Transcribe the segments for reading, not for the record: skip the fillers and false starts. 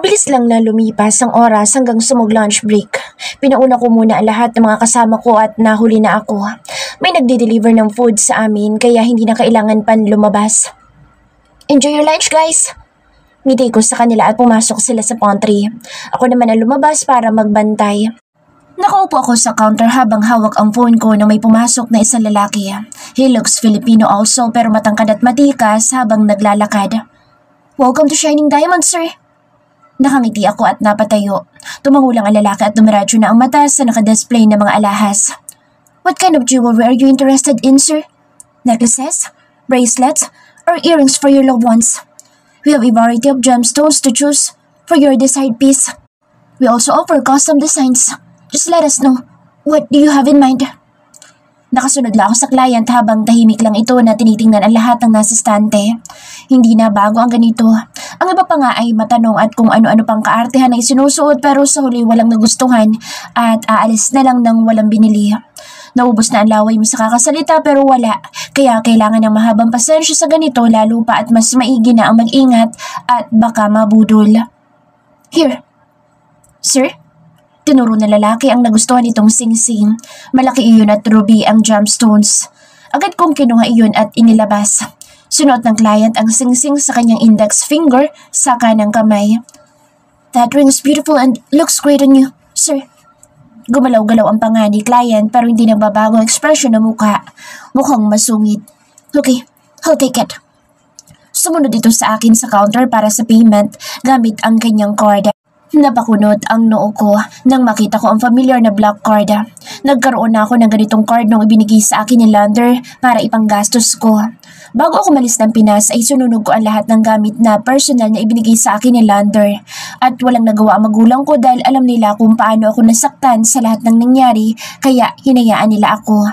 Mabilis lang na lumipas ang oras hanggang sa mag-lunch break. Pinauna ko muna ang lahat ng mga kasama ko at nahuli na ako. May nagde-deliver ng food sa amin kaya hindi na kailangan pan lumabas. Enjoy your lunch, guys! Ngiti ko sa kanila at pumasok sila sa pantry. Ako naman ang lumabas para magbantay. Nakaupo ako sa counter habang hawak ang phone ko nang may pumasok na isang lalaki. He looks Filipino also pero matangkad at matikas habang naglalakad. Welcome to Shining Diamond, sir! Nakangiti ako at napatayo. Tumangulang ang lalaki at dumiretso na ang mata sa nakadisplay na mga alahas. What kind of jewelry are you interested in, sir? Necklaces, bracelets, or earrings for your loved ones? We have a variety of gemstones to choose for your desired piece. We also offer custom designs. Just let us know. What do you have in mind? Nakasunod lang ako sa client habang tahimik lang ito na tinitingnan ang lahat ng nasa stante. Hindi na bago ang ganito. Ang iba pa nga ay matanong at kung ano-ano pang kaartehan ay sinusuot pero sa huli walang nagustuhan at aalis na lang ng walang binili. Naubos na ang laway mo sa kakasalita pero wala. Kaya kailangan ng mahabang pasensya sa ganito lalo pa at mas maigi na ang mag-ingat at baka mabudol. Here. Sir? Tinuro na lalaki ang nagustuhan nitong sing-sing. Malaki iyon at ruby ang gemstones. Agad kong kinuha iyon at inilabas. Sinuot ng client ang sing-sing sa kanyang index finger sa kanang kamay. That ring's beautiful and looks great on you, sir. Gumalaw-galaw ang panga ni client pero hindi nagbabago ang ekspresyon ng mukha. Mukhang masungit. Okay, I'll take it. Sumunod ito sa akin sa counter para sa payment gamit ang kanyang card. Napakunot ang noo ko nang makita ko ang familiar na black card. Nagkaroon na ako ng ganitong card nung ibinigay sa akin ni Lander para ipanggastos ko. Bago ako malis ng Pinas ay sununog ko ang lahat ng gamit na personal na ibinigay sa akin ni Lander. At walang nagawa ang magulang ko dahil alam nila kung paano ako nasaktan sa lahat ng nangyari kaya hinayaan nila ako.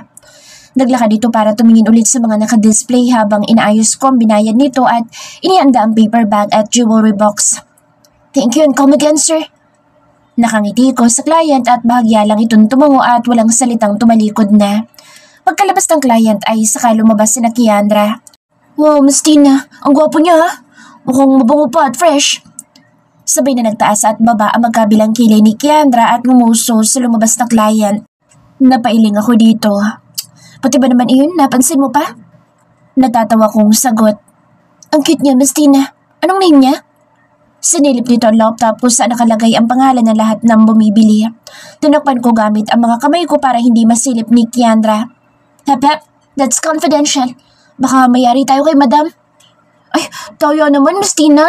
Naglakad dito para tumingin ulit sa mga nakadisplay habang inaayos ko ang binayad nito at inihanda ang paper bag at jewelry box. Thank you and come again, sir. Nakangiti ko sa client at bahagya lang itong tumango at walang salitang tumalikod na. Pagkalabas ng client ay saka lumabas si Kiandra. Wow, Miss Tina, ang gwapo niya ha. Mukhang mabango pa at fresh. Sabay na nagtaas at baba ang magkabilang kilay ni Kiandra at ngumuso sa lumabas na client. Napailing ako dito. Pati ba naman iyon, napansin mo pa? Natatawa kong sagot. Ang cute niya, Miss Tina. Anong name niya? Sinilip nito ang laptop kung saan nakalagay ang pangalan ng lahat ng bumibili. Tinakpan ko gamit ang mga kamay ko para hindi masilip ni Kiandra. Hep, that's confidential. Baka mayari tayo kay madam. Ay, tayo naman, Miss Tina.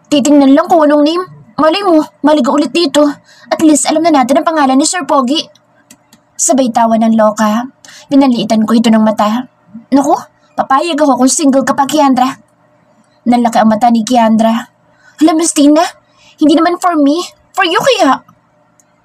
Titingnan lang kung anong name. Malay mo, maliga ulit dito. At least alam na natin ang pangalan ni Sir Pogi. Sabay tawa ng loka. Pinaliitan ko ito ng mata. Naku, papayag ako kung single ka pa, Kiandra. Nalaki ang mata ni Kiandra. Hala, Miss Tina, hindi naman for me, for you kaya.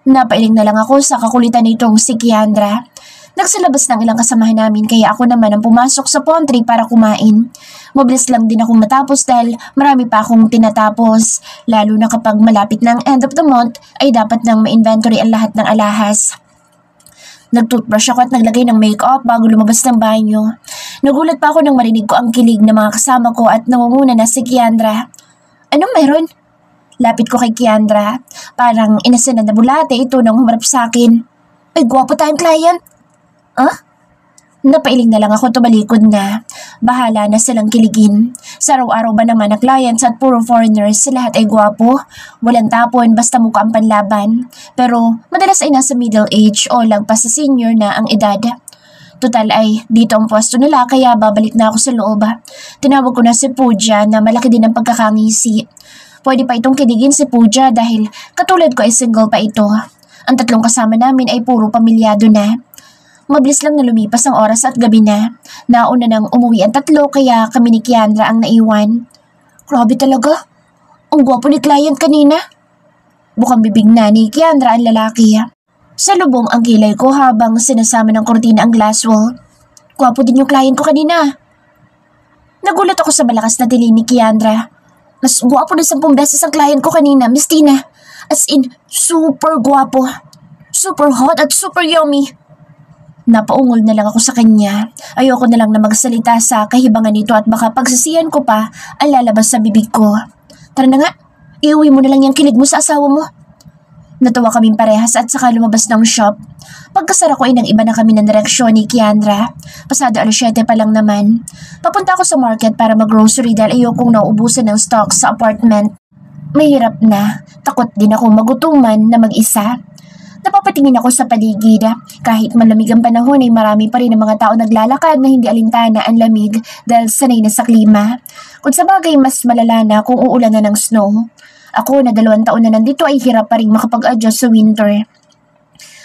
Napailing na lang ako sa kakulitan nitong si Kiandra. Nagsalabas ng ilang kasamahan namin kaya ako naman ang pumasok sa pantry para kumain. Mabilis lang din akong matapos dahil marami pa akong tinatapos. Lalo na kapag malapit ng end of the month ay dapat nang ma-inventory ang lahat ng alahas. Nag-toothbrush ako at naglagay ng makeup bago lumabas ng banyo. Nagulat pa ako nang marinig ko ang kilig ng mga kasama ko at nangunguna na si Kiandra. Anong meron? Lapit ko kay Kiandra. Parang inasanan na bulate ito nang humarap sa akin. Ay, gwapo tayong client. Huh? Napailing na lang ako tumalikod na. Bahala na silang kiligin. Sa araw-araw ba naman na clients at puro foreigners, sa lahat ay gwapo. Walang tapon basta mukha ang panlaban. Pero madalas ay nasa middle age o lagpas sa senior na ang edad. Total ay dito ang pwesto nila kaya babalik na ako sa loob. Tinawag ko na si Pooja na malaki din ang pagkakangisi. Pwede pa itong kiligin si Pooja dahil katulad ko ay single pa ito. Ang tatlong kasama namin ay puro pamilyado na. Mabilis lang na lumipas ang oras at gabi na. Nauna nang umuwi ang tatlo kaya kami ni Kiandra ang naiwan. Grabe talaga. Ang gwapo ni client kanina. Bukang bibig na ni Kiandra ang lalaki. Sa lubong ang kilay ko habang sinasama ng kortina ang glass wall. Gwapo din yung client ko kanina. Nagulat ako sa malakas na dilim ni Kiandra. Mas gwapo na 10 beses ang client ko kanina, Miss Tina. As in, super gwapo. Super hot at super yummy. Napaungol na lang ako sa kanya. Ayoko na lang na magsalita sa kahibangan nito at baka pagsisiyan ko pa ang lalabas sa bibig ko. Tara na nga, Iuwi mo na lang yung kilig mo sa asawa mo. Natawa kaming parehas at saka lumabas ng shop. Pagkasara ko ay nang iba na kami ng direksyon ni Kiandra. Pasado 7:00 pa lang naman. Papunta ako sa market para mag-grocery dahil ayokong nauubusan ng stock sa apartment. Mahirap na. Takot din ako magutuman na mag-isa. Napapatingin ako sa paligid. Kahit malamig ang panahon ay marami pa rin ang mga tao naglalakad na hindi alintana ang lamig dahil sanay na sa klima. Kung sa bagay mas malala na kung uulan na ng snow. Ako na 2 taon na nandito ay hirap pa rin makapag-adjust sa winter.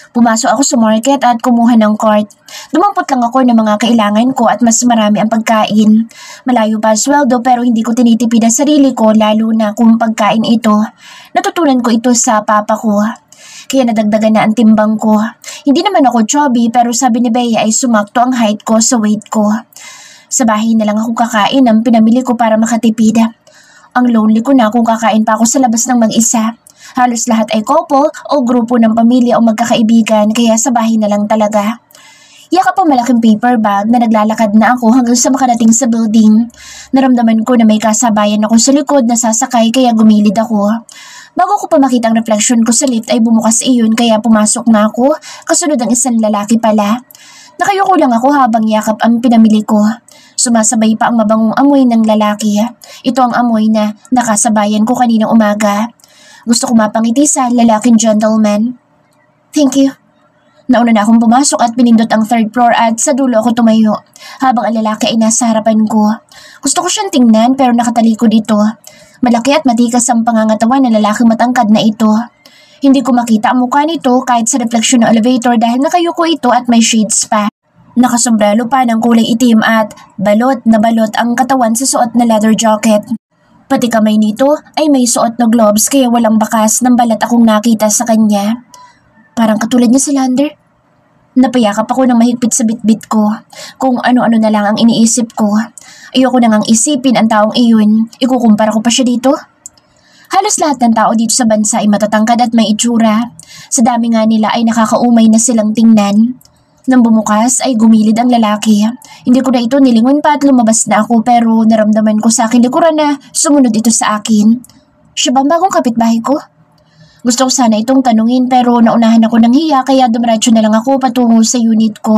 Pumasok ako sa market at kumuha ng cart. Dumampot lang ako ng mga kailangan ko at mas marami ang pagkain. Malayo pa ang sweldo pero hindi ko tinitipid ang sarili ko lalo na kung pagkain ito. Natutunan ko ito sa papa ko. Kaya nadagdagan na ang timbang ko. Hindi naman ako chubby pero sabi ni Bea ay sumakto ang height ko sa weight ko. Sa bahay na lang ako kakain ang pinamili ko para makatipid. Ang lonely ko na kung kakain pa ako sa labas ng mag-isa. Halos lahat ay couple o grupo ng pamilya o magkakaibigan kaya sa bahay na lang talaga. Yakap ang malaking paper bag na naglalakad na ako hanggang sa makarating sa building. Naramdaman ko na may kasabayan ako sa likod na sasakay kaya gumilid ako. Bago ko pa makita ang reflection ko sa lift ay bumukas iyon kaya pumasok na ako kasunod ang isang lalaki pala. Nakayuko lang ako habang yakap ang pinamili ko. Sumasabay pa ang mabangong amoy ng lalaki. Ito ang amoy na nakasabayan ko kaninang umaga. Gusto ko mapangiti sa lalaking gentleman. Thank you. Nauna na akong pumasok at pinindot ang 3rd floor at sa dulo ako tumayo habang ang lalaki ay nasa harapan ko. Gusto ko siyang tingnan pero nakatalikod ito. Malaki at matikas ang pangangatawan ng lalaking matangkad na ito. Hindi ko makita ang mukha nito kahit sa refleksyon ng elevator dahil nakayuko ito at may shades pa. Nakasombrero pa ng kulay itim at balot na balot ang katawan sa suot na leather jacket. Pati kamay nito ay may suot na gloves kaya walang bakas ng balat akong nakita sa kanya. Parang katulad niya si Lander. Napayakap ako ng mahigpit sa bitbit ko. Kung ano-ano na lang ang iniisip ko. Ayoko nang isipin ang taong iyon. Ikukumpara ko pa siya dito. Halos lahat ng tao dito sa bansa ay matatangkad at may itsura. Sa dami nga nila ay nakakaumay na silang tingnan. Nang bumukas ay gumilid ang lalaki. Hindi ko na ito nilingon pa at lumabas na ako pero naramdaman ko sa akin likuran na sumunod ito sa akin. Siya ba ang bagong kapitbahay ko? Gusto ko sana itong tanungin pero naunahan ako ng hiya kaya dumiretso na lang ako patungo sa unit ko.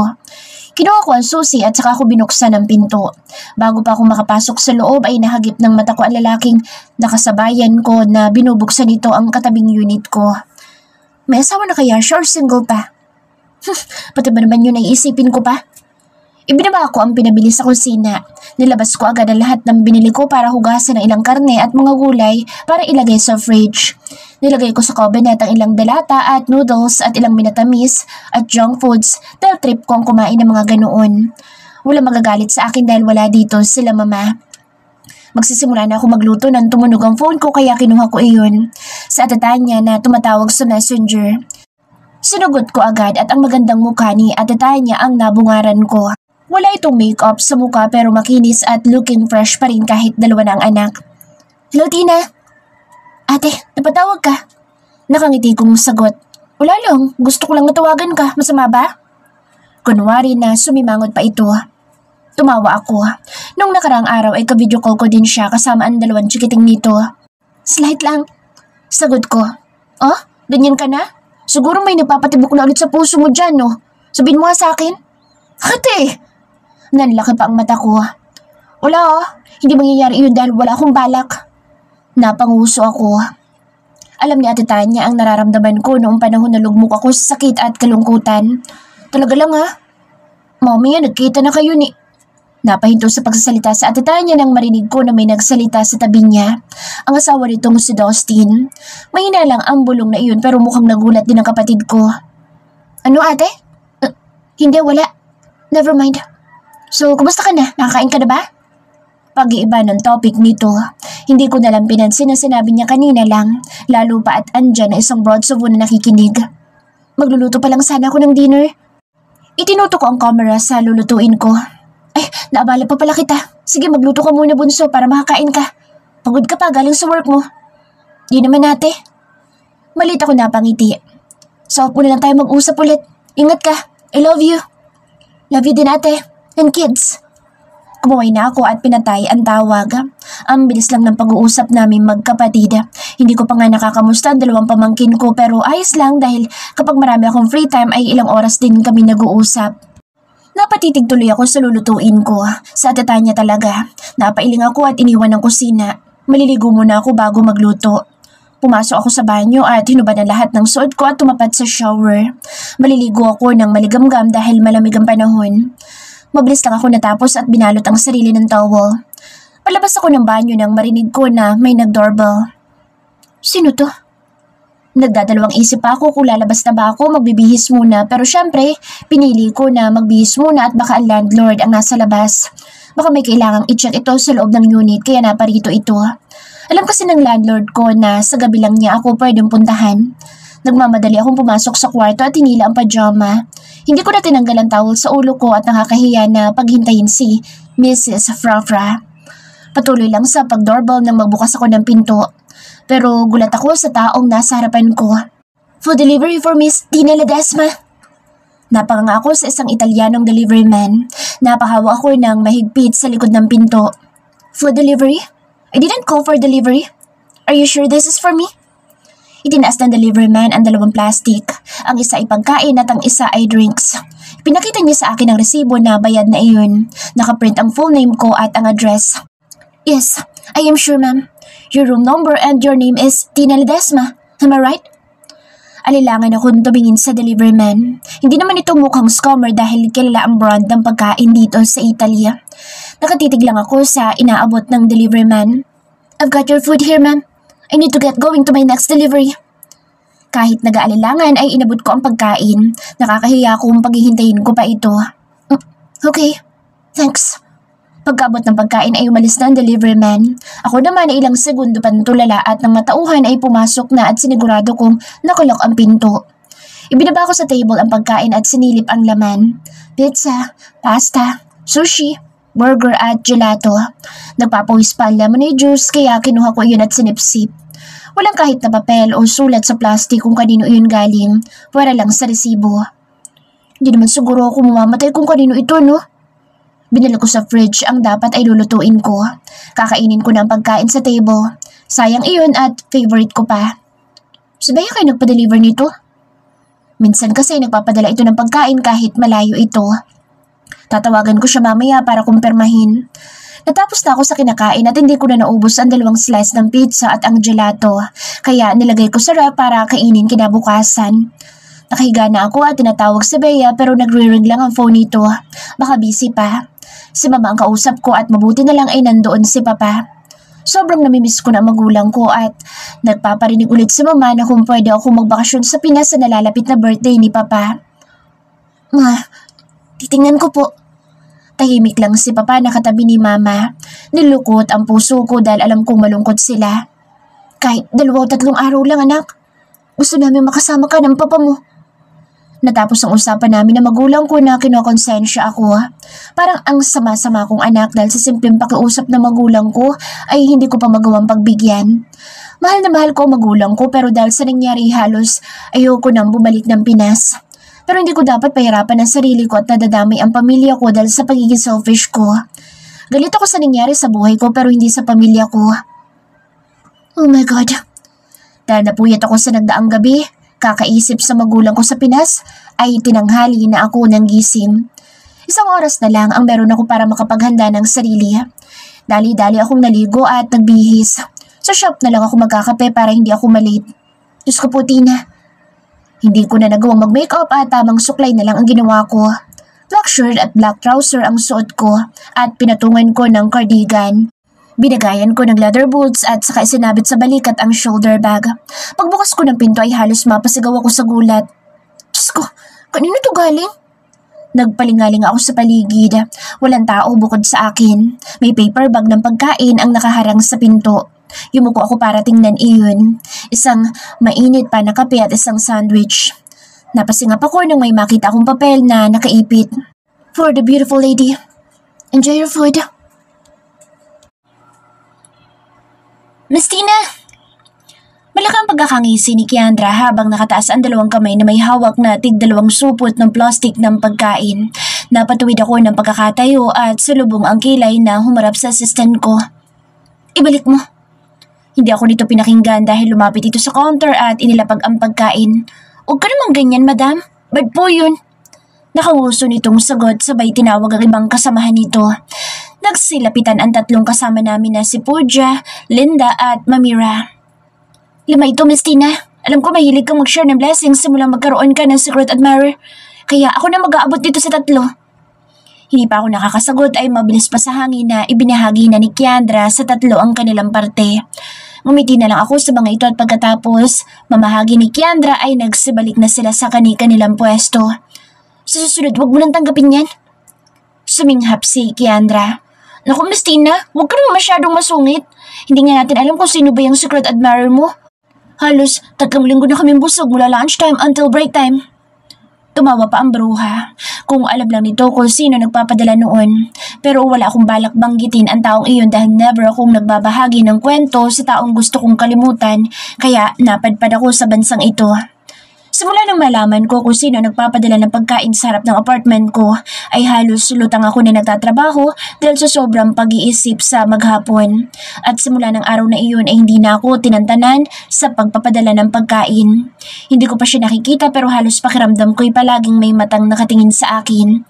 Kinuha ko ang susi at saka ako binuksan ang pinto. Bago pa ako makapasok sa loob ay nahagip ng mata ko ang lalaking nakasabayan ko na binubuksan nito ang katabing unit ko. May asawa na kaya siya or single pa? Pati ba naman yun ay isipin ko pa? Ibinaba ko ang pinabili sa kusina. Nilabas ko agad ang lahat ng binili ko para hugasan ng ilang karne at mga gulay para ilagay sa fridge. Nilagay ko sa cabinet ang ilang delata at noodles at ilang minatamis at junk foods dahil trip ko ang kumain ng mga ganoon. Wala magagalit sa akin dahil wala dito sila mama. Magsisimula na ako magluto nang tumunog ang phone ko kaya kinuha ko iyon. Sa atata niya na tumatawag sa messenger. Sinugot ko agad at ang magandang mukha ni Ate Tanya ang nabungaran ko. Wala itong makeup sa mukha pero makinis at looking fresh pa rin kahit 2 na ang anak. Hello Tina! Ate, napatawag ka? Nakangiti kong sagot. Wala lang, gusto ko lang natawagan ka. Masama ba? Kunwari na sumimangot pa ito. Tumawa ako. Nung nakaraang araw ay ka-video call ko din siya kasama ang 2 chikiting nito. Slight lang. Sagot ko. Oh, ganyan ka na? Siguro may nagpapatibok na ulit sa puso mo dyan, no? Sabihin mo nga sa akin. Ate! Nanlaki pa ang mata ko. Wala oh, hindi mangyayari yun dahil wala akong balak. Napanguso ako. Alam ni Ate Tanya ang nararamdaman ko noong panahon na lugmok ako sa sakit at kalungkutan. Talaga lang ha? Mami, nagkita na kayo ni... Napahinto sa pagsasalita sa Ate Tanya nang marinig ko na may nagsalita sa tabi niya. Ang asawa nitong si Dustin. Mahina lang ang bulong na iyon pero mukhang nagulat din ang kapatid ko. Ano ate? Hindi, wala. Never mind. So, kumusta ka na? Nakakain ka na ba? Pag-iiba ng topic nito. Hindi ko nalang pinansin na sinabi niya kanina lang. Lalo pa at andyan na isang broadsovo na nakikinig. Magluluto pa lang sana ako ng dinner. Itinuto ko ang camera sa lulutuin ko. Ay, naabala pa pala kita. Sige, magluto ka muna bunso para makakain ka. Pagod ka pa galing sa work mo. Di naman ate. Malit ako napangiti. So, muna lang tayo mag-usap ulit. Ingat ka. I love you. Love you din ate. And kids. Kumuhay na ako at pinatay ang tawag. Ang bilis lang ng pag-uusap namin magkapatid. Hindi ko pa nga nakakamusta ang dalawang pamangkin ko pero ayos lang dahil kapag marami akong free time ay ilang oras din kami nag-uusap. Napatitig tuloy ako sa lulutuin ko. Sa atata niya talaga. Napailing ako at iniwan ng kusina. Maliligo muna ako bago magluto. Pumasok ako sa banyo at hinubad ang lahat ng suot ko at tumapad sa shower. Maliligo ako ng maligamgam dahil malamig ang panahon. Mabilis lang ako natapos at binalot ang sarili ng towel. Palabas ako ng banyo nang marinig ko na may nag-doorbell. Sino to? Nagdadalawang isip ako kung lalabas na ba ako magbibihis muna pero syempre pinili ko na magbihis muna at baka ang landlord ang nasa labas. Baka may kailangang i-check ito sa loob ng unit kaya naparito ito. Alam kasi ng landlord ko na sa gabi lang niya ako pwedeng puntahan. Nagmamadali akong pumasok sa kwarto at hinila ang pajama. Hindi ko na tinanggal ang towel sa ulo ko at nakakahiya na paghintayin si Mrs. Frafra. Patuloy lang sa pag-doorbell nang magbukas ako ng pinto. Pero gulat ako sa taong nasa harapan ko. Food delivery for Miss Tina Ledesma. Napanganga ako sa isang Italianong delivery man. Napahawa ako ng mahigpit sa likod ng pinto. Food delivery? I didn't call for delivery. Are you sure this is for me? Itinaas ng delivery man ang dalawang plastic. Ang isa ay pagkain at ang isa ay drinks. Pinakita niya sa akin ang resibo na bayad na iyon. Nakaprint ang full name ko at ang address. Yes, I am sure ma'am. Your room number and your name is Tina Ledesma. Am I right? Alilangan akong tumingin sa delivery man. Hindi naman ito mukhang scammer dahil kilala ang brand ng pagkain dito sa Italia. Nakatitig lang ako sa inaabot ng delivery man. I've got your food here ma'am. I need to get going to my next delivery. Kahit nag-aalilangan ay inabot ko ang pagkain. Nakakahiya kung paghihintayin ko pa ito. Okay, thanks. Pagkaabot ng pagkain ay umalis na ang delivery man. Ako naman ay ilang segundo pa natulala at nang matauhan ay pumasok na at sinigurado kong nakulok ang pinto. Ibinaba ko sa table ang pagkain at sinilip ang laman. Pizza, pasta, sushi, burger at gelato. Nagpapawis pa ang lemonade juice kaya kinuha ko iyon at sinipsip. Walang kahit na papel o sulat sa plastic kung kanino iyon galing. Para lang sa resibo. Hindi naman siguro ako mamamatay kung kanino ito, no? Binala ko sa fridge ang dapat ay lulutuin ko. Kakainin ko ng pagkain sa table. Sayang iyon at favorite ko pa. Sabaya kayo nagpa-deliver nito? Minsan kasi nagpapadala ito ng pagkain kahit malayo ito. Tatawagan ko siya mamaya para kumpirmahin. Natapos na ako sa kinakain at hindi ko na naubos ang dalawang slice ng pizza at ang gelato. Kaya nilagay ko sa ref para kainin kinabukasan. Nakahiga na ako at tinatawag si Bea pero nagre-ring lang ang phone nito. Baka busy pa. Si mama ang kausap ko at mabuti na lang ay nandoon si papa. Sobrang namimiss ko na magulang ko at nagpaparinig ulit si mama na kung pwede ako magbakasyon sa Pinas sa nalalapit na birthday ni papa. Ma, titingnan ko po. Tahimik lang si papa na katabi ni mama. Nilukot ang puso ko dahil alam kong malungkot sila. Kahit 2 o 3 araw lang anak. Gusto namin makasama ka ng papa mo. Natapos ang usapan namin na magulang ko na kinokonsensya ako. Parang ang sama-sama kong anak dahil sa simpleng pakiusap na magulang ko ay hindi ko pa magawang pagbigyan. Mahal na mahal ko ang magulang ko pero dahil sa nangyari halos ayoko nang bumalik ng Pinas. Pero hindi ko dapat pahirapan ang sarili ko at nadadamay ang pamilya ko dahil sa pagiging selfish ko. Galit ako sa nangyari sa buhay ko pero hindi sa pamilya ko. Oh my God. Dahil napuyat ako sa nagdaang gabi, kakaisip sa magulang ko sa Pinas, ay tinanghali na ako ng gising. 1 oras na lang ang meron ako para makapaghanda ng sarili. Dali-dali akong naligo at nagbihis. Sa shop na lang ako magkakape para hindi ako malate. Diyos ko po, Tina. Hindi ko na nagawang mag-makeup at tamang suklay na lang ang ginawa ko. Black shirt at black trouser ang suot ko at pinatungan ko ng cardigan. Binagayan ko ng leather boots at saka isinabit sa balikat ang shoulder bag. Pagbukas ko ng pinto ay halos mapasigaw ako sa gulat. Diyos ko, kanino to galing? Nagpalingaling ako sa paligid. Walang tao bukod sa akin. May paper bag ng pagkain ang nakaharang sa pinto. Yumuko ako para tingnan iyon. Isang mainit pa na kape at isang sandwich. Napasingap ako nang may makita akong papel na nakaipit. For the beautiful lady. Enjoy your food. Miss Tina! Malakang pagkakangisi ni Kiandra habang nakataas ang 2 kamay na may hawak na tig 2 supot ng plastic ng pagkain. Napatuwid ako ng pagkakatayo at sulubong ang kilay na humarap sa assistant ko. Ibalik mo. Hindi ako nito pinakinggan dahil lumapit ito sa counter at inilapag ang pagkain. Huwag ka naman ganyan, madam. Bad po yun. Nakanguso nitong sagot sabay tinawag ang ibang kasamahan nito. Nagsilapitan ang tatlong kasama namin na si Pooja, Linda at Mamira. Lima ito, Miss Tina. Alam ko mahilig kang mag-share ng blessings simula magkaroon ka ng secret admirer. Kaya ako na mag-aabot dito sa tatlo. Hindi pa ako nakakasagot ay mabilis pa sa hangin na ibinahagi na ni Kiandra sa tatlo ang kanilang parte. Ngumiti na lang ako sa mga ito at pagkatapos, mamahagi ni Kiandra ay nagsibalik na sila sa kanilang pwesto. Sa susunod, huwag mo nang tanggapin yan. Suminghap si Kiandra. Naku, Miss Tina, huwag ka naman masyadong masungit. Hindi nga natin alam kung sino ba yung secret admirer mo. Halos 3 linggo na kaming busog mula lunchtime until break time. Tumawa pa ang bruha. Kung alam lang nito kung sino nagpapadala noon. Pero wala akong balak banggitin ang taong iyon dahil never akong nagbabahagi ng kwento sa taong gusto kong kalimutan. Kaya napadpad ako sa bansang ito. Simula nang malaman ko kung sino nagpapadala ng pagkain sa harap ng apartment ko, ay halos lutang ako na nagtatrabaho dahil sa sobrang pag-iisip sa maghapon. At simula ng araw na iyon ay hindi na ako tinantanan sa pagpapadala ng pagkain. Hindi ko pa siya nakikita pero halos pakiramdam ko'y palaging may matang nakatingin sa akin.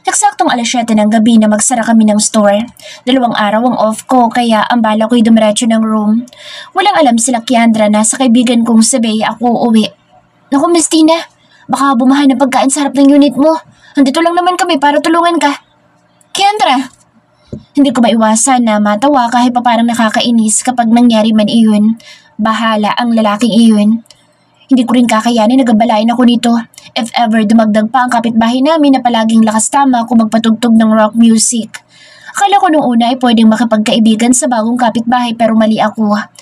Eksaktong 7:00 ng gabi na magsara kami ng store. 2 araw ang off ko kaya ang bala ko'y dumiretso ng room. Walang alam sila Kiandra na sa kaibigan kong si Bea ako uwi. Naku, Miss Tina, baka bumahan ng pagkain sa harap ng unit mo. Andito lang naman kami para tulungan ka. Kiandra! Hindi ko maiwasan na matawa kahit pa parang nakakainis kapag nangyari man iyon. Bahala ang lalaking iyon. Hindi ko rin kakayanin, nagabalain ako nito. If ever dumagdag pa ang kapitbahay namin na palaging lakas tama kung magpatugtog ng rock music. Akala ko nung una ay pwedeng makipagkaibigan sa bagong kapitbahay pero mali ako.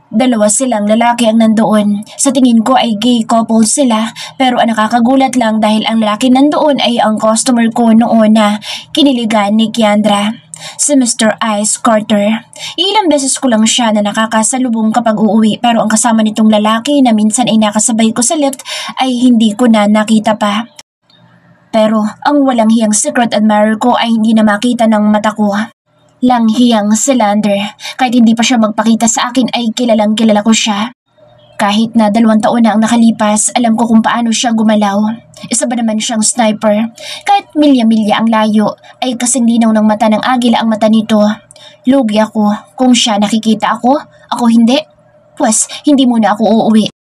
2 silang lalaki ang nandoon. Sa tingin ko ay gay couple sila pero ang nakakagulat lang dahil ang lalaki nandoon ay ang customer ko noon na kiniligan ni Kiandra, si Mr. Ice Carter. Ilang beses ko lang siya na nakakasalubong kapag uuwi pero ang kasama nitong lalaki na minsan ay nakasabay ko sa lift ay hindi ko na nakita pa. Pero ang walang hiyang secret admirer ko ay hindi na makita ng mata ko. Langhiyang si Lander. Kahit hindi pa siya magpakita sa akin ay kilalang kilala ko siya. Kahit na 2 taon na ang nakalipas, alam ko kung paano siya gumalaw. Isa ba naman siyang sniper? Kahit milya-milya ang layo, ay kasing linaw ng mata ng agila ang mata nito. Lugi ako. Kung siya nakikita ako hindi. Pues, hindi muna ako uuwi.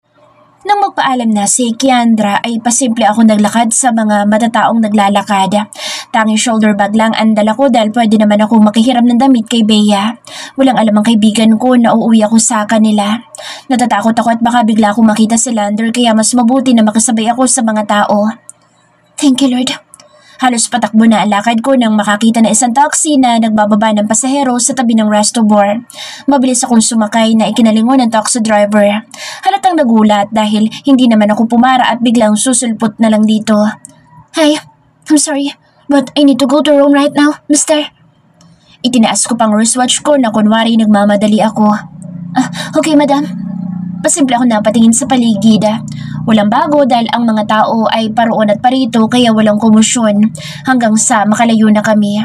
Nang magpaalam na si Kiandra ay pasimple ako naglakad sa mga matataong naglalakad. Tanging shoulder bag lang ang dala ko dahil pwede naman ako makihiram ng damit kay Bea. Walang alam ang kaibigan ko na uuwi ako sa kanila. Natatakot ako at baka bigla akong makita si Lander kaya mas mabuti na makasabay ako sa mga tao. Thank you, Lord. Halos patakbo na ang lakad ko nang makakita na isang taxi na nagbababa ng pasahero sa tabi ng resto bar. Mabilis akong sumakay na ikinalingon ng taxi driver. Halatang nagulat dahil hindi naman ako pumara at biglang susulpot na lang dito. Hi, I'm sorry, but I need to go to Rome right now, mister. Itinaas ko pang wristwatch ko na kunwari nagmamadali ako. Okay, madam. Pasimple ako napatingin sa paligid. Walang bago dahil ang mga tao ay paroon at parito kaya walang komosyon hanggang sa makalayo na kami.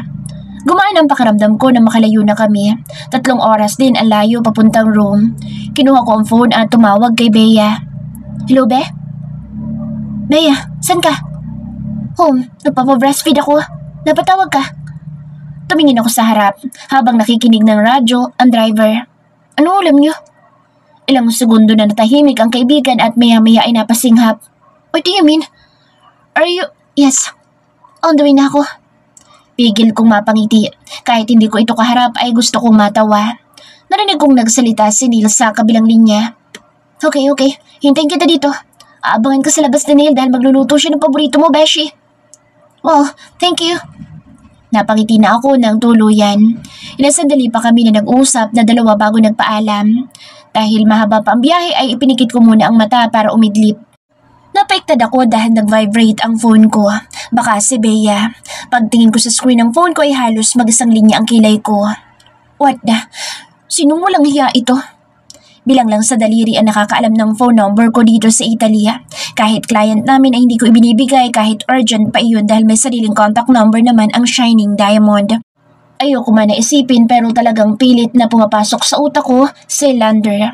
Gumaan ang pakiramdam ko na makalayo na kami. 3 oras din ang layo papuntang room. Kinuha ko ang phone at tumawag kay Bea. Hello, Be? Bea, saan ka? Home, nagpapabreastfeed ako. Napatawag ka. Tumingin ako sa harap habang nakikinig ng radyo ang driver. Ano ulam niyo? Ilang segundo na natahimik ang kaibigan at maya-maya ay napasinghap. What do you mean? Are you... Yes. On the way na ako. Pigil kong mapangiti. Kahit hindi ko ito kaharap ay gusto kong matawa. Narinig kong nagsalita si Neil sa kabilang linya. Okay. Hintayin kita dito. Aabangan ka sa labas ni Neil dahil magluluto siya ng paborito mo, Beshi. Oh, thank you. Napangiti na ako ng tuluyan. Ilang sandali pa kami na nag-usap na 2 bago nagpaalam. Dahil mahaba pa ang biyahe ay ipinikit ko muna ang mata para umidlip. Napaiktad ako dahil nag-vibrate ang phone ko. Baka si Bea. Pagtingin ko sa screen ng phone ko ay halos mag-isang linya ang kilay ko. What the? Sinong walang hiya ito? Bilang lang sa daliri ang nakakaalam ng phone number ko dito sa Italy. Kahit client namin ay hindi ko ibinibigay kahit urgent pa iyon dahil may sariling contact number naman ang Shining Diamond. Ayoko man na isipin pero talagang pilit na pumapasok sa utak ko si Lander.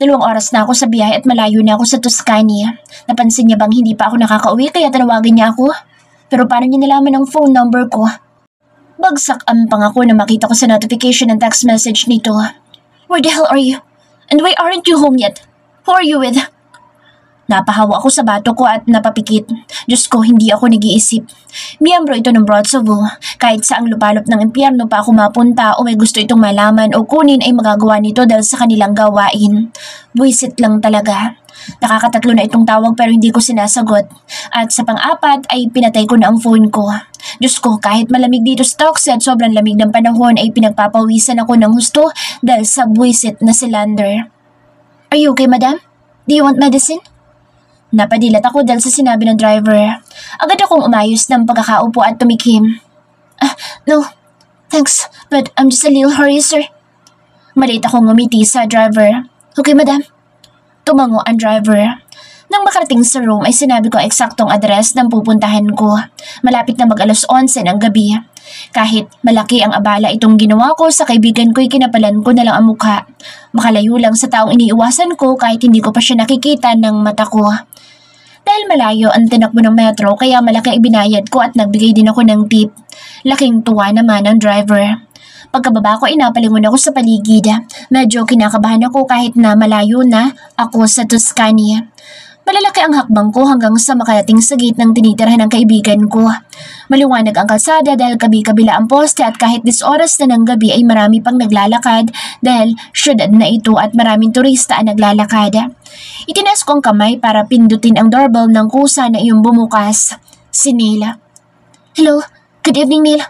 2 oras na ako sa biyahe at malayo na ako sa Tuscany. Napansin niya bang hindi pa ako nakakauwi kaya tinawagan niya ako? Pero paano niya nalaman ang phone number ko? Bagsak ampang ako na makita ko sa notification ng text message nito. Where the hell are you? And why aren't you home yet? Who are you with? Napahawa ako sa bato ko at napapikit. Diyos ko, hindi ako nag-iisip. Miyembro ito ng Brotsovo. Kahit saang lupalop ng impyerno pa ako mapunta o may gusto itong malaman o kunin ay magagawa nito dahil sa kanilang gawain. Buisit lang talaga. Nakakatatlo na itong tawag pero hindi ko sinasagot. At sa pang-apat ay pinatay ko na ang phone ko. Diyos ko, kahit malamig dito sa Tuxedo at sobrang lamig ng panahon ay pinagpapawisan ako ng husto dahil sa buisit na si Lander. Are you okay, madam? Do you want medicine? Napadilat ako dahil sa sinabi ng driver. Agad akong umayos ng pagkakaupo at tumikim. No, thanks, but I'm just a little hurry, sir. Maliit akong ngumiti sa driver. Okay, madam. Tumango ang driver. Nang makarating sa room ay sinabi ko eksaktong address ng pupuntahan ko. Malapit na mag-alas 11 ng gabi. Kahit malaki ang abala itong ginawa ko sa kaibigan ko ay kinapalan ko na lang ang mukha. Makalayo lang sa taong iniiwasan ko kahit hindi ko pa siya nakikita ng mata ko. Dahil malayo ang tinakbo ng metro kaya malaki ang ibinayad ko at nagbigay din ako ng tip. Laking tuwa naman ang driver. Pagkababa ko ay napalingon ako sa paligid. Medyo kinakabahan ako kahit na malayo na ako sa Tuscany. Malalaki ang hakbang ko hanggang sa makarating sa gate ng tinitirahan ng kaibigan ko. Maliwanag ang kalsada dahil kabi-kabila ang poste at kahit 10 oras na ng gabi ay marami pang naglalakad dahil syudad na ito at maraming turista ang naglalakad. Itinaas ko ang kamay para pindutin ang doorbell ng kusa na iyong bumukas. Si Neil. Hello, good evening Neil.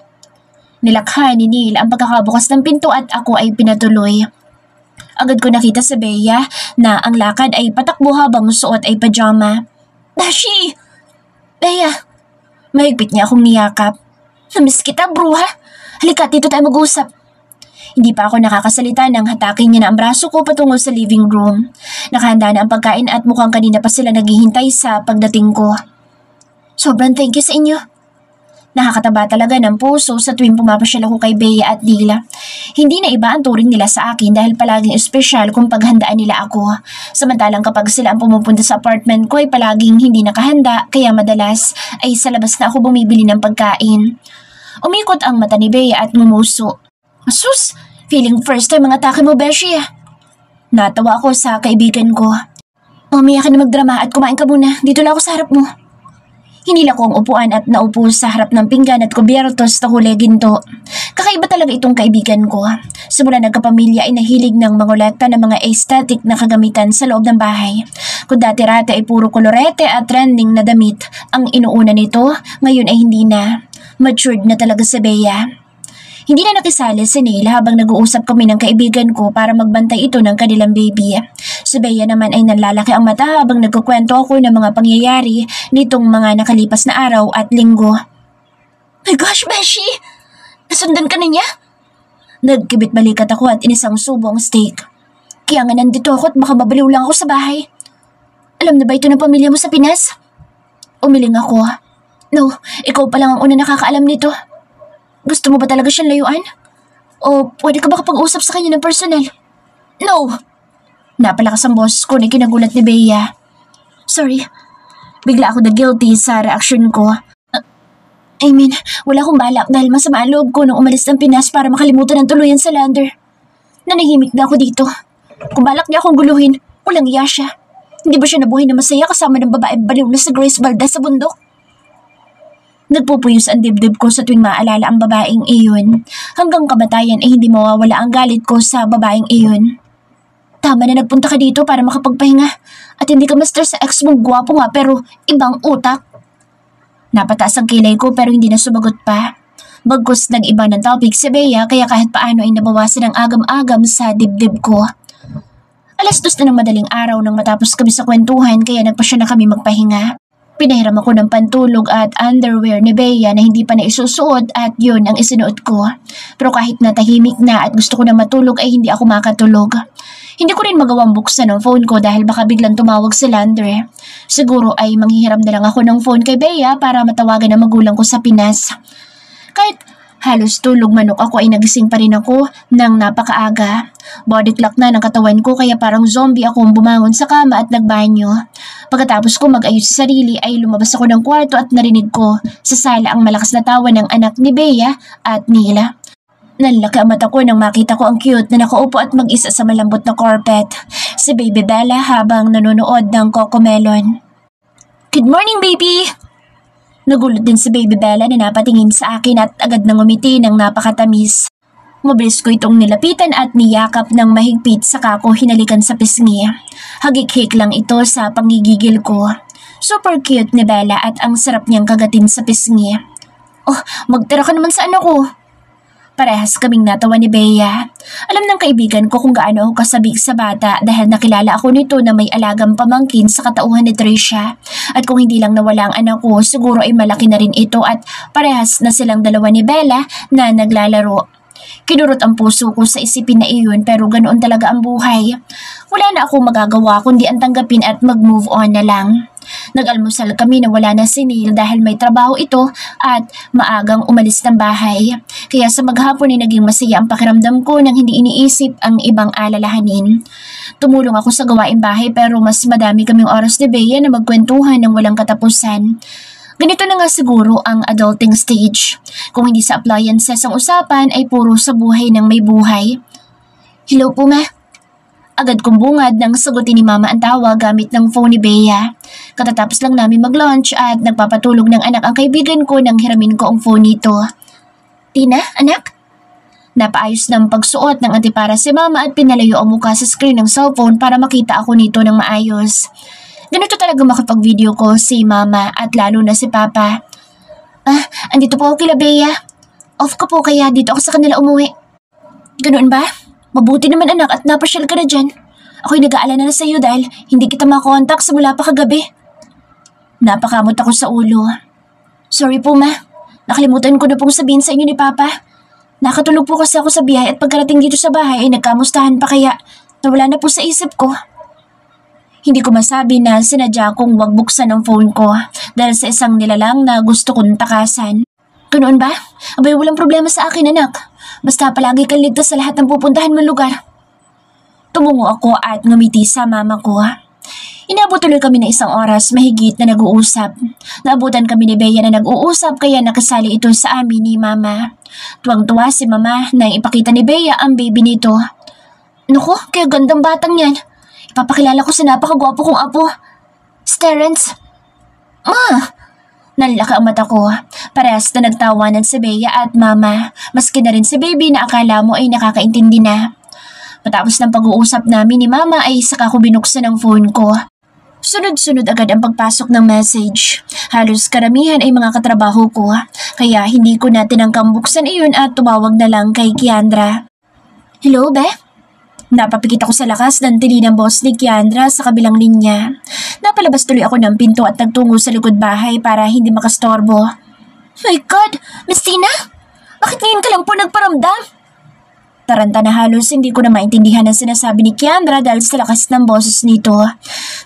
Nilakhan ni Neil ang pagkakabukas ng pinto at ako ay pinatuloy. Agad ko nakita sa Bea na ang lakad ay patakbo habang suot ay pajama. Dashi! Bea! Mahigpit niya akong niyakap. Namiss kita, bruha. Halika, dito tayo mag-usap. Hindi pa ako nakakasalita nang hatakin niya na ang braso ko patungo sa living room. Nakahanda na ang pagkain at mukhang kanina pa sila naghihintay sa pagdating ko. Sobrang thank you sa inyo. Nakakataba talaga ng puso sa tuwing pumapasyal ako kay Bea at Dila. Hindi na iba ang turing nila sa akin dahil palaging espesyal kung paghandaan nila ako. Samantalang kapag sila ang pumupunta sa apartment ko ay palaging hindi nakahanda kaya madalas ay sa labas na ako bumibili ng pagkain. Umikot ang mata ni Bea at ngumuso. Asus! Feeling first time ang atake mo, Beshi. Natawa ako sa kaibigan ko. Mamaya ka na magdrama at kumain ka muna. Dito lang ako sa harap mo. Hinila ko ang upuan at naupo sa harap ng pinggan at kubyertos na kulay ginto. Kakaiba talaga itong kaibigan ko. Simula nagkapamilya ay nahilig ng mangolekta ng mga aesthetic na kagamitan sa loob ng bahay. Kung dati-rati ay puro kolorete at trending na damit ang inuuna nito, ngayon ay hindi na. Matured na talaga si Bea. Hindi na nakisali si Neil habang nag-uusap kami ng kaibigan ko para magbantay ito ng kanilang baby. Si Bea naman ay nalalaki ang mata habang nagkukwento ako ng mga pangyayari nitong mga nakalipas na araw at linggo. My gosh, Beshi! Nasundan ka na niya? Nagkibit balikat ako at inisang subo ang steak. Kaya nga nandito ako at baka mabaliw lang ako sa bahay. Alam na ba ito ng pamilya mo sa Pinas? Umiling ako. No, ikaw pa lang ang una nakakaalam nito. Gusto mo ba talaga siyang layuan? O pwede ka ba kapag-usap sa kanya ng personal? No! Napalakas ang boss ko na kinagulat ni Bea. Sorry. Bigla ako na guilty sa reaksyon ko. I mean, wala akong balak dahil masama ang loob ko nung umalis ng Pinas para makalimutan ng tuluyan sa Lander. Nanahimik na ako dito. Kung balak niya akong guluhin, walang iya siya. Hindi ba siya nabuhay na masaya kasama ng babae baliw na sa Grace Valdez sa bundok? Nagpupuyos ang dibdib ko sa tuwing maalala ang babaeng iyon. Hanggang kamatayan ay hindi mawawala ang galit ko sa babaeng iyon. Tama na nagpunta ka dito para makapagpahinga at hindi ka ma-stress sa ex mong gwapo nga pero ibang utak. Napataas ang kilay ko pero hindi na sumagot pa. Bagkus nag-iba ng topic si Bea kaya kahit paano ay nabawasan ang agam-agam sa dibdib ko. 2:00 na ng madaling araw nang matapos kami sa kwentuhan kaya nagpasya na kami magpahinga. Pinahiram ako ng pantulog at underwear ni Bea na hindi pa naisusuot at yun ang isinuot ko. Pero kahit natahimik na at gusto ko na matulog ay hindi ako makatulog. Hindi ko rin magawang buksan ang phone ko dahil baka biglang tumawag si Landre. Siguro ay manghihiram na lang ako ng phone kay Bea para matawagan ang magulang ko sa Pinas. Kahit halos tulog manok ako ay nagising pa rin ako ng napakaaga. Body clock na ng katawan ko kaya parang zombie akong bumangon sa kama at nagbanyo. Pagkatapos ko mag-ayos sa sarili ay lumabas ako ng kwarto at narinig ko sa sala ang malakas na tawa ng anak ni Bea at Nila. Nanlaki ang mata ko nang makita ko ang cute na nakaupo at mag-isa sa malambot na carpet, si Baby Bella habang nanonood ng Cocomelon. "Good morning, baby!" Nagulat din si Baby Bella na napatingin sa akin at agad nang umiti ng napakatamis. Mabilis ko itong nilapitan at niyakap ng mahigpit saka ko hinalikan sa pisngi. Hagik-hik lang ito sa pangigigil ko. Super cute ni Bella at ang sarap niyang kagatin sa pisngi. "Oh, magtira ka naman sa ano ko!" Parehas kaming natawa ni Bea. Alam ng kaibigan ko kung gaano ako kasabik sa bata dahil nakilala ako nito na may alagang pamangkin sa katauhan ni Tricia. At kung hindi lang nawala ang anak ko, siguro ay malaki na rin ito at parehas na silang dalawa ni Bella na naglalaro. Kinurot ang puso ko sa isipin na iyon pero ganoon talaga ang buhay. Wala na akong magagawa kundi ang tanggapin at mag-move on na lang. Nag-almusal kami na wala na si Neil dahil may trabaho ito at maagang umalis ng bahay. Kaya sa maghapon ay naging masaya ang pakiramdam ko nang hindi iniisip ang ibang alalahanin. Tumulong ako sa gawaing bahay pero mas madami kaming oras ni Bea na magkwentuhan ng walang katapusan. Ganito na nga siguro ang adulting stage. Kung hindi sa appliances ang usapan ay puro sa buhay ng may buhay. "Hello po, ma." Agad kong bungad nang sagutin ni Mama ang tawa gamit ng phone ni Bea. Katatapos lang namin mag-lunch at nagpapatulog ng anak ang kaibigan ko nang hiramin ko ang phone nito. "Tina, anak?" Napaayos ng pagsuot ng antipara si Mama at pinalayo ang mukha sa screen ng cellphone para makita ako nito ng maayos. Ganito talaga makapag-video ko si Mama at lalo na si Papa. Andito po ako kila Bea. Off ko po kaya dito ako sa kanila umuwi." "Ganoon ba? Mabuti naman anak at napasyal ka na dyan. Ako'y nag-aalala na sa iyo dahil hindi kita makontak sa mula pa kagabi." Napakamot ako sa ulo. "Sorry po, ma. Nakalimutan ko na pong sabihin sa inyo ni Papa. Nakatulog po kasi ako sa biyahe at pagkarating dito sa bahay ay nagkamustahan pa kaya nawala na po sa isip ko." Hindi ko masabi na sinadya kong wag buksan ang phone ko dahil sa isang nilalang na gusto kong takasan. "Ganoon ba? Abay walang problema sa akin anak. Basta palagi kang ligtas sa lahat ng pupuntahan mong lugar." Tumungo ako at ngumiti sa mama ko. Inabot tuloy kami na isang oras mahigit na nag-uusap. Naabutan kami ni Bea na nag-uusap kaya nakasali ito sa amin ni Mama. Tuwang-tuwa si Mama na ipakita ni Bea ang baby nito. "Naku, kaya gandang batang yan. Ipapakilala ko sa napakagwapo kong apo. Terence." "Ma!" Nanlaki ang mata ko. Parehas na nagtawanan si Bea at Mama. Maski na rin si baby na akala mo ay nakakaintindi na. Matapos ng pag-uusap namin ni Mama ay saka ko binuksan ang phone ko. Sunod-sunod agad ang pagpasok ng message. Halos karamihan ay mga katrabaho ko. Kaya hindi ko na tinangkang buksan iyon at tumawag na lang kay Kiandra. "Hello, Be?" Napapikit ako sa lakas ng tili ng boss ni Kiandra sa kabilang linya. Napalabas tuloy ako ng pinto at nagtungo sa likod bahay para hindi makastorbo. "My God! Miss Tina? Bakit ngayon ka lang po nagparamdam?" Taranta na halos hindi ko na maintindihan ang sinasabi ni Kiandra dahil sa lakas ng boses nito.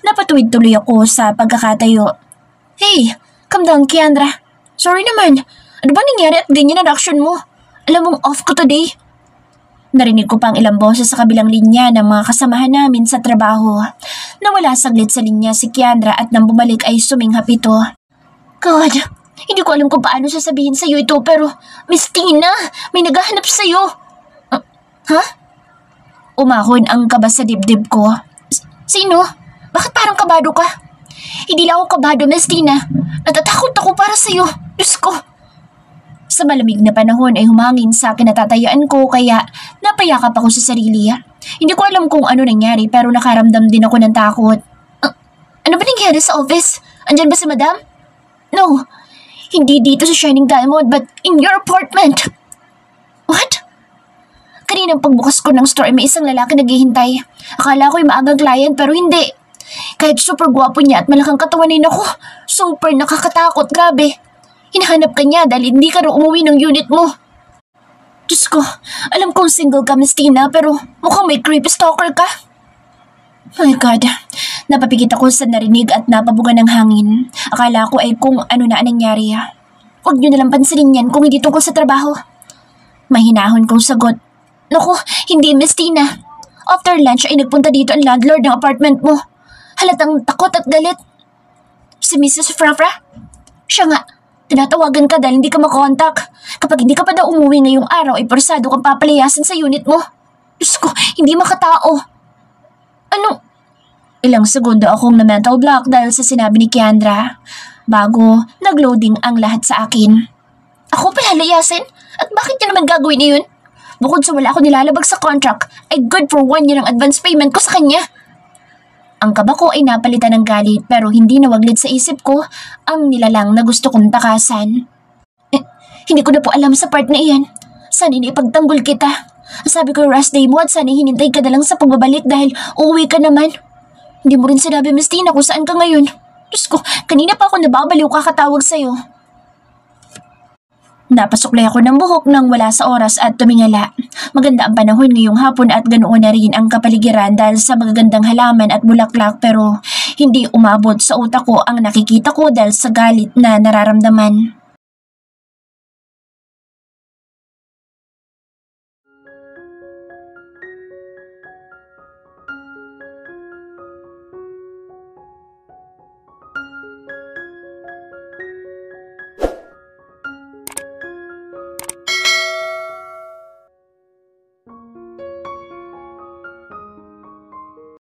Napatuwid tuloy ako sa pagkakatayo. "Hey! Calm down, Kiandra. Sorry naman. Ano ba nangyari at ganyan ang reaction mo? Alam mong off ko today." Narinig ko pang ilang boses sa kabilang linya ng mga kasamahan namin sa trabaho. Nawala saglit sa linya si Kiandra at nang bumalik ay suminghap ito. "God, hindi ko alam kung paano sasabihin sa'yo ito pero Miss Tina, may naghahanap sa'yo." "Ha?" Umahon ang kaba sa dibdib ko. Sino? Bakit parang kabado ka?" "Hindi lang ako kabado, Miss Tina. Natatakot ako para sa'yo. Diyos ko." Sa malamig na panahon ay humangin sa kinatatayaan ko kaya napayakap ako sa sarili. Hindi ko alam kung ano nangyari pero nakaramdam din ako ng takot. Ano ba nangyari sa office? Andyan ba si Madam?" "No, hindi dito sa Shining Diamond but in your apartment." "What?" Kaninang pagbukas ko ng store ay may isang lalaki naghihintay. Akala ko yung maagang client pero hindi. Kahit super gwapo niya at malakang katawan ay naku, super nakakatakot, grabe. Hinahanap ka niya dahil hindi ka raw umuwi ng unit mo. Diyos ko, alam kong single ka, Miss Tina, pero mukhang may creepy stalker ka. My God, napapikit ako sa narinig at napabuga ng hangin. Akala ko ay kung ano na nangyari. Huwag niyo nalang pansinin yan kung hindi tungkol sa trabaho. Mahinahon kong sagot. Naku, hindi Miss Tina. After lunch ay nagpunta dito ang landlord ng apartment mo. Halatang takot at galit. Si Mrs. Frafra? Siya nga, tinatawagan ka dahil hindi ka makontak. Kapag hindi ka pa daw umuwi ngayong araw ay persado kang papalayasin sa unit mo. Diyos ko, hindi makatao. Ano? Ilang segundo akong na-mental block dahil sa sinabi ni Kiandra bago nag-loading ang lahat sa akin. Ako palalayasin? At bakit niya naman gagawin na yun? Bukod sa wala ako nilalabag sa contract, ay good for 1 year ang advance payment ko sa kanya. Ang kaba ko ay napalitan ng galit pero hindi nawaglit sa isip ko ang nilalang na gusto kong takasan. Hindi ko na po alam sa part na iyan. Sana ipagtanggol kita. Sabi ko rest day mo at sana hinintay ka na lang sa pagbabalik dahil uuwi ka naman. Hindi mo rin sinabi, Miss Tina, kung saan ka ngayon. Diyos ko, kanina pa ako nababaliw kakatawag sa'yo. Napasuklay ako ng buhok nang wala sa oras at tumingala. Maganda ang panahon ngayong hapon at ganoon na rin ang kapaligiran dahil sa magagandang halaman at bulaklak pero hindi umabot sa utak ko ang nakikita ko dahil sa galit na nararamdaman.